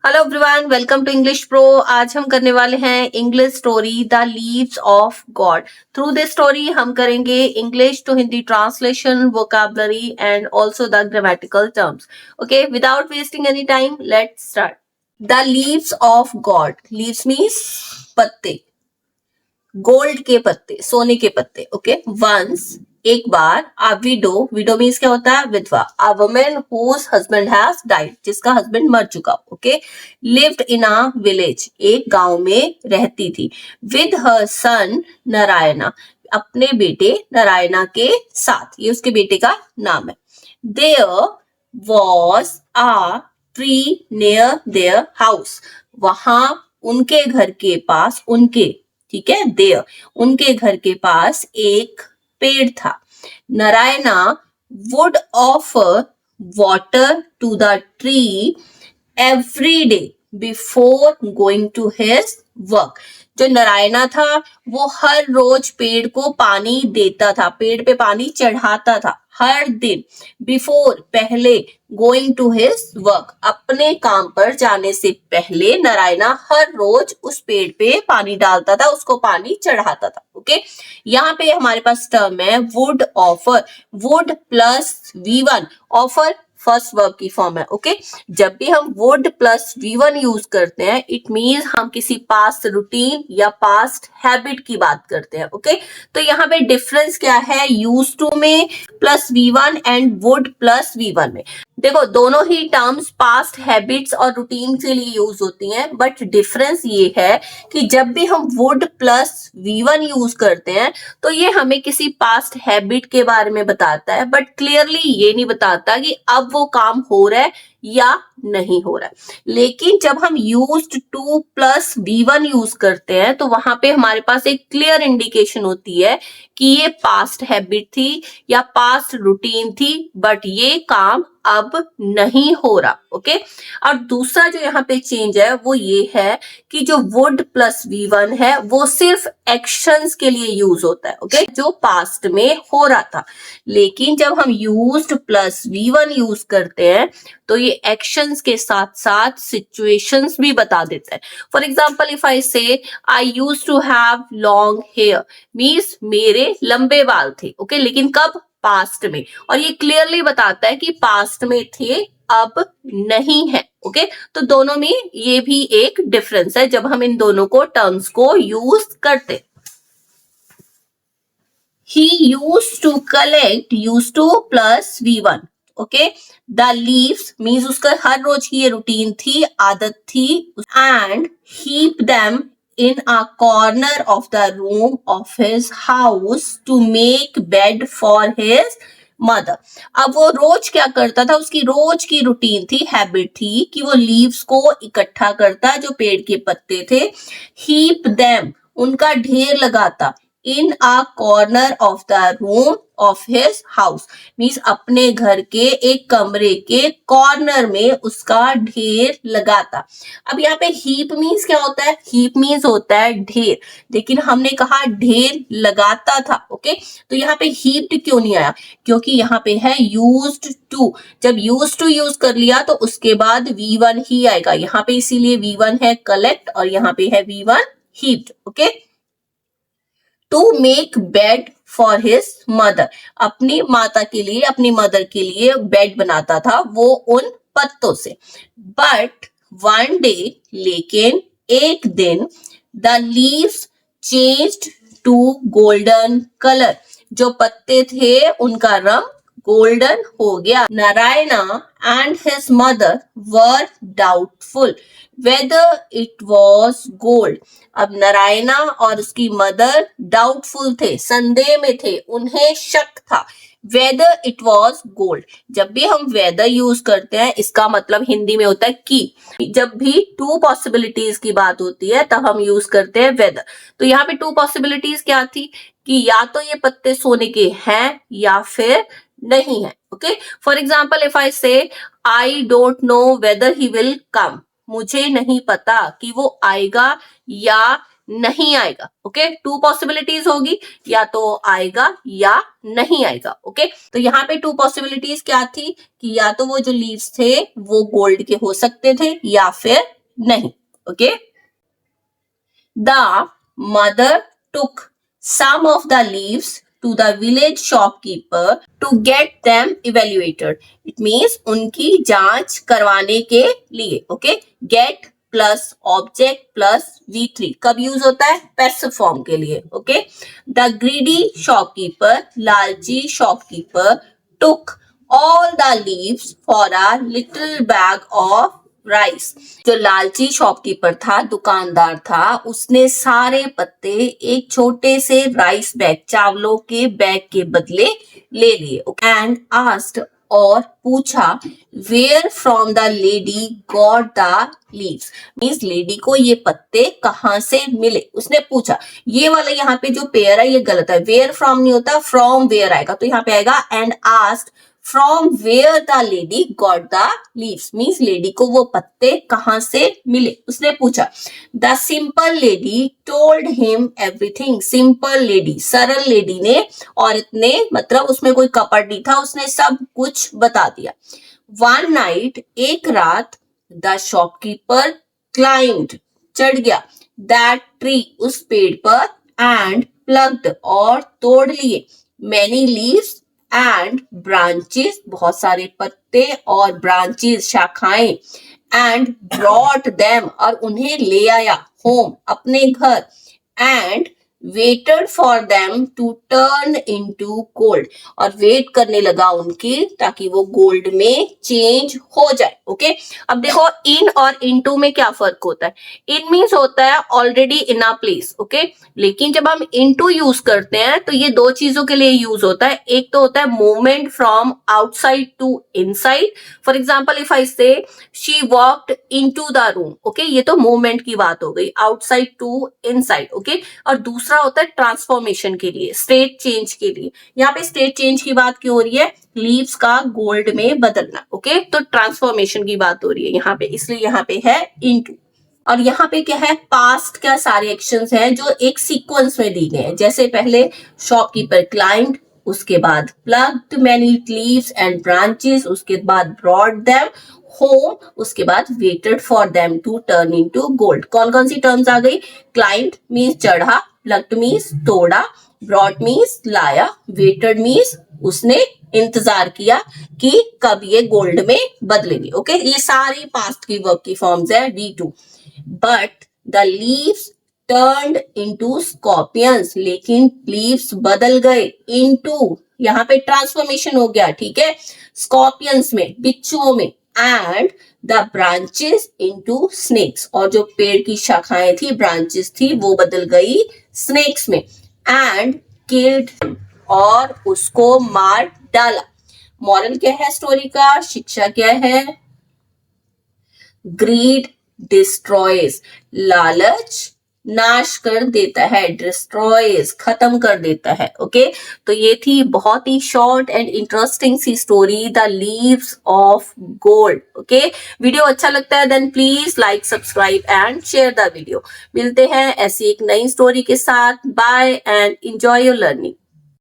Hello everyone, welcome to English Pro. आज हम करने वाले हैं English story the leaves of God. Through this story हम करेंगे English to Hindi translation, vocabulary and also the grammatical terms. Okay, without wasting any time, let's start. The leaves of God. Leaves means पत्ते, gold के पत्ते, सोने के पत्ते। Okay, once एक बार, अ विडो, विडो मीन्स क्या होता है? विधवा। A woman whose husband has died, जिसका हस्बैंड मर चुका। Okay, lived in a village, एक गांव में रहती थी। विद हर सन नारायणा, अपने बेटे नारायणा के साथ, ये उसके बेटे का नाम है। There was a tree near their house, वहां उनके घर के पास, उनके, ठीक है, देयर, उनके घर के पास एक पेड़ था। Narayana would offer water to the tree every day before going to his work. जो नारायणा था वो हर रोज पेड़ को पानी देता था, पेड़ पे पानी चढ़ाता था हर दिन। बिफोर, पहले, गोइंग टू हिज वर्क, अपने काम पर जाने से पहले नारायणा हर रोज उस पेड़ पे पानी डालता था, उसको पानी चढ़ाता था। ओके, यहाँ पे हमारे पास टर्म है would offer. Would plus V1, offer first verb की फॉर्म है। ओके, जब भी हम वुड प्लस V1 यूज करते हैं, इट मीन्स हम किसी पास्ट रूटीन या पास्ट हैबिट की बात करते हैं। ओके, तो यहाँ पे डिफरेंस क्या है यूज टू में plus V1 and would plus V1 में? देखो, दोनों ही टर्म्स पास्ट हैबिट्स और रूटीन के लिए यूज होती हैं, बट डिफरेंस ये है कि जब भी हम वुड प्लस V1 यूज करते हैं तो ये हमें किसी पास्ट हैबिट के बारे में बताता है, बट क्लियरली ये नहीं बताता कि अब वो काम हो रहा है या नहीं हो रहा है। लेकिन जब हम used two plus V1 use करते हैं तो वहां पे हमारे पास एक क्लियर इंडिकेशन होती है कि ये पास्ट हैबिट थी या पास्ट रूटीन थी, बट ये काम अब नहीं हो रहा। ओके, और दूसरा जो यहाँ पे चेंज है वो ये है कि जो वुड प्लस V1 है वो सिर्फ एक्शंस के लिए यूज होता है। ओके, जो पास्ट में हो रहा था। लेकिन जब हम यूज्ड प्लस V1 यूज करते हैं तो ये एक्शंस के साथ साथ सिचुएशंस भी बता देता है। For example, if I say I use to have long hair, means मेरे लंबे बाल थे। ओके, लेकिन कब? पास्ट में। और ये क्लियरली बताता है कि पास्ट में थे, अब नहीं है। ओके, तो दोनों में ये भी एक डिफरेंस है जब हम इन दोनों को टर्म्स को यूज करते। He used to collect, used to plus V1. Okay, the leaves means उसका हर रोज की ये रूटीन थी, आदत थी। And heap them in a corner of the room of his house to make bed for his mother. अब वो रोज क्या करता था? उसकी रोज की रूटीन थी, हैबिट थी कि वो लीव्स को इकट्ठा करता, जो पेड़ के पत्ते थे। हीप देम, उनका ढेर लगाता। In a corner of the room of his house, means अपने घर के एक कमरे के कॉर्नर में उसका ढेर लगाता। अब यहाँ पे हीप मीन्स क्या होता है? हीप मीन्स होता है ढेर, लेकिन हमने कहा ढेर लगाता था। ओके, तो यहाँ पे हीप्ड क्यों नहीं आया? क्योंकि यहाँ पे है यूज्ड टू। जब यूज टू यूज कर लिया तो उसके बाद V1 ही आएगा यहाँ पे, इसीलिए V1 है कलेक्ट और यहाँ पे है V1 हीप्ड। Okay, to make bed for his mother, अपनी माता के लिए, अपनी मदर के लिए बेड बनाता था वो उन पत्तों से। बट वन डे, लेकिन एक दिन, the leaves changed to golden colour, जो पत्ते थे उनका रंग गोल्डन हो गया। Narayana and his mother were doubtful whether it was gold. अब नारायणा और उसकी मदर डाउटफुल थे, संदेह में थे, उन्हें शक था। वेदर इट वॉज गोल्ड, जब भी हम वेदर यूज करते हैं इसका मतलब हिंदी में होता है कि। जब भी टू पॉसिबिलिटीज की बात होती है तब हम यूज करते हैं वेदर। तो यहाँ पे टू पॉसिबिलिटीज क्या थी कि या तो ये पत्ते सोने के हैं या फिर नहीं है। Okay, for example, if I say I don't know whether he will come, मुझे नहीं पता कि वो आएगा या नहीं आएगा। ओके, टू पॉसिबिलिटीज होगी, या तो आएगा या नहीं आएगा। ओके, तो यहाँ पे टू पॉसिबिलिटीज क्या थी कि या तो वो जो लीव्स थे वो गोल्ड के हो सकते थे या फिर नहीं। Okay, the mother took some of the leaves to the village shopkeeper to get them evaluated. It means उनकी जांच करवाने के लिए। Okay, get plus object plus V3 कब यूज होता है? पैसिव फॉर्म के लिए। ओके, द ग्रीडी शॉपकीपर, लालची shopkeeper, took all the leaves for a little bag of rice. जो लालची शॉपकीपर था, दुकानदार था, उसने सारे पत्ते एक छोटे से राइस बैग, चावलों के बैग के बदले ले लिए। एंड आस्क्ड, और पूछा, where from the lady got the leaves, means lady को ये पत्ते कहाँ से मिले, उसने पूछा। ये वाला यहाँ पे जो पेयर है ये गलत है, वेयर फ्रॉम नहीं होता, फ्रॉम वेयर आएगा, तो यहाँ पे आएगा and asked from where the lady got the leaves, means lady को वो पत्ते कहाँ से मिले, उसने पूछा। The simple lady told him everything, simple lady, सरल लेडी ने, औरत ने, मतलब उसमें कोई कपट नहीं था, उसने सब कुछ बता दिया। वन नाइट, एक रात, द शॉपकीपर क्लाइंब्ड, चढ़ गया, दैट ट्री, उस पेड़ पर, एंड प्लग्ड, और तोड़ लिए, मैनी लीव्स एंड ब्रांचेस, बहुत सारे पत्ते और ब्रांचेस, शाखाएं, एंड ब्रॉट देम, और उन्हें ले आया, होम, अपने घर, and waited for them to turn into gold, और वेट करने लगा उनकी ताकि वो गोल्ड में चेंज हो जाए। ओके, अब देखो इन और इनटू में क्या फर्क होता है। इन मीन्स होता है already in a place. Okay, लेकिन जब हम इनटू यूज करते हैं तो ये दो चीजों के लिए यूज होता है। एक तो होता है movement from outside to inside. For example if I say she walked into the room, okay, ये तो मूवमेंट की बात हो गई, आउटसाइड टू इनसाइड। ओके, और दूसरा होता है ट्रांसफॉर्मेशन के लिए, स्टेट चेंज के लिए। यहाँ पे स्टेट चेंज की बात क्यों हो रही है? लीव्स का गोल्ड में बदलना। ओके, तो ट्रांसफॉर्मेशन की बात हो रही है यहाँ पे, इसलिए यहाँ पे है इनटू। और यहाँ पे क्या है? पास्ट का सारे एक्शंस हैं जो एक सीक्वेंस में दी गए हैं। जैसे पहले शॉपकीपर क्लाइंब्ड, उसके बाद plugged many leaves and branches, उसके बाद ब्रॉट देम होम, उसके बाद waited for them to turn into gold. कौन कौन सी टर्म्स आ गई? क्लाइंब्ड मींस चढ़ा, प्लग्ड मींस तोड़ा, ब्रॉट मींस लाया, वेटेड मींस उसने इंतजार किया कि कब ये गोल्ड में बदलेंगे। ओके, ये सारी पास्ट की वर्ब की फॉर्म्स है V2। But the leaves turned into scorpions, लेकिन लीव्स बदल गए इनटू, यहाँ पे ट्रांसफॉर्मेशन हो गया, ठीक है, स्कॉर्पियंस में, बिच्छुओं में, and the branches into snakes, और जो पेड़ की शाखाएं थी, ब्रांचेस थी, वो बदल गई स्नेक्स में, एंड किल्ड, और उसको मार डाला। मॉरल क्या है स्टोरी का? शिक्षा क्या है? ग्रीड डिस्ट्रॉयज, लालच नाश कर देता है, डिस्ट्रॉयज खत्म कर देता है। ओके, तो ये थी बहुत ही शॉर्ट एंड इंटरेस्टिंग सी story, the leaves of gold. Okay, video अच्छा लगता है then please like, subscribe and share the video. मिलते हैं ऐसी एक नई स्टोरी के साथ। Bye and enjoy your learning.